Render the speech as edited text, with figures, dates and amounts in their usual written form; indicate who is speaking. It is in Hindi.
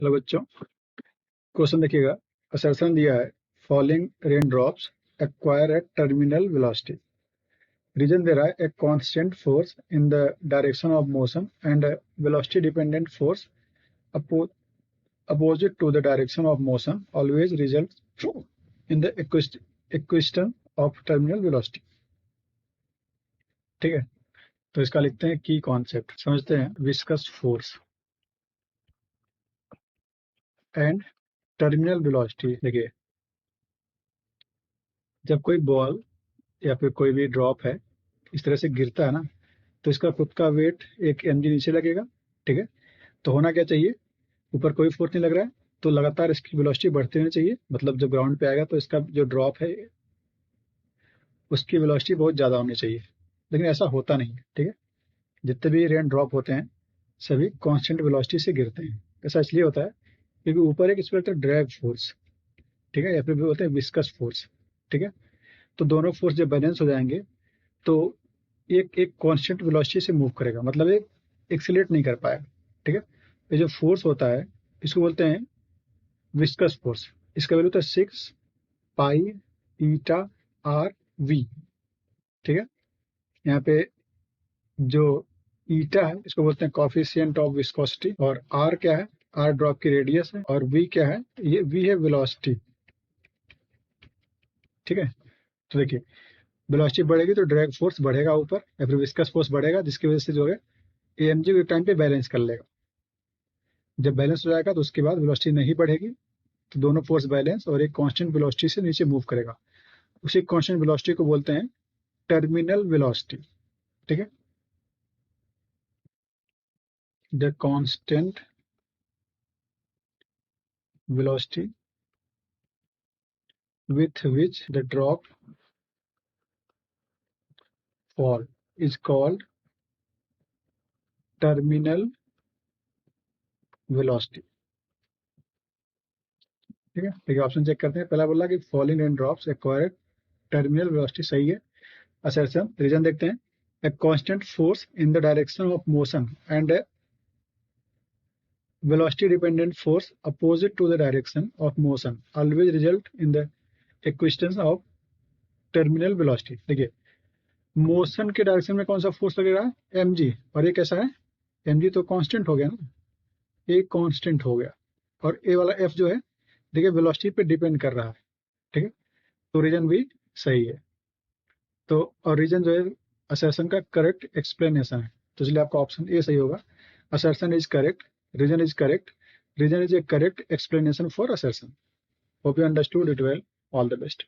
Speaker 1: हेलो बच्चों, क्वेश्चन देखिएगा। असर्शन दिया है falling raindrops acquire at terminal velocity. Reason दे रहा है a constant force in the direction of motion and velocity dependent force opposite to the direction of motion always result in the equation of terminal velocity. ठीक है, तो इसका लिखते हैं की कॉन्सेप्ट, समझते हैं। Viscous force and terminal velocity. देखिए, जब कोई बॉल या फिर कोई भी ड्रॉप है इस तरह से गिरता है ना, तो इसका खुद का वेट 1 mg नीचे लगेगा। ठीक है, तो होना क्या चाहिए, ऊपर कोई फोर्स नहीं लग रहा है, तो लगातार इसकी वेलोसिटी बढ़ती होनी चाहिए। मतलब जब ग्राउंड पे आएगा तो इसका जो ड्रॉप है उसकी वेलोसिटी बहुत ज़्यादा होनी चाहिए, लेकिन ऐसा होता नहीं है। ठीक है, जितने भी रेन ड्रॉप होते हैं सभी कांस्टेंट वेलोसिटी से गिरते हैं। ऐसा इसलिए होता है क्योंकि ऊपर एक इस पर ड्रैग फोर्स, ठीक है, या फिर भी बोलते हैं विस्कस फोर्स। ठीक है, तो दोनों फोर्स जब बैलेंस हो जाएंगे तो एक एक कांस्टेंट वेलोसिटी से मूव करेगा, मतलब एक एक्सीलरेट नहीं कर पाएगा। ठीक है, ये जो फोर्स होता है इसको बोलते हैं विस्कस फोर्स। इसका वैल्यू होता है 6 पाई ईटा आर वी। ठीक है, यहाँ पे जो ईटा है इसको बोलते हैं कॉफिशिएंट ऑफ विस्कोसिटी, और आर क्या है, आर ड्रॉप की रेडियस है, और वी क्या है, ये वी है वेलोसिटी। ठीक है, तो देखिए वेलोसिटी बढ़ेगी तो ड्रैग फोर्स बढ़ेगा ऊपर, या फिर विस्कस फोर्स बढ़ेगा, जिसकी वजह से जो है एमजी एक टाइम पे बैलेंस कर लेगा। जब बैलेंस हो जाएगा तो उसके बाद वेलोसिटी नहीं बढ़ेगी, तो दोनों फोर्स बैलेंस और एक कांस्टेंट वेलोसिटी से नीचे मूव करेगा। उसी कांस्टेंट वेलोसिटी को बोलते हैं टर्मिनल वेलोसिटी। ठीक है, the constant velocity with which the drop fall is called terminal velocity। ठीक है, देखिए ऑप्शन चेक करते हैं। पहला बोला कि falling raindrops acquire terminal velocity, सही है। असर्शन, रीजन देखते हैं। ए constant force in the direction of motion and A velocity dependent force opposite to the direction of motion always result in the equation of terminal velocity। देखिए, मोशन के डायरेक्शन में कौन सा फोर्स लगेगा, mg, और ये कैसा है, mg तो कांस्टेंट हो गया ना, ए कांस्टेंट हो गया, और ए वाला एफ जो है देखिए वेलोसिटी पे डिपेंड कर रहा है। ठीक है, तो रीजन भी सही है। तो और रीजन जो है असर्शन का करेक्ट एक्सप्लेनेशन है, तो इसलिए आपका ऑप्शन ए सही होगा। Assertion is correct, reason is correct, reason is a correct explanation for assertion. Hope you understood it well. All the best.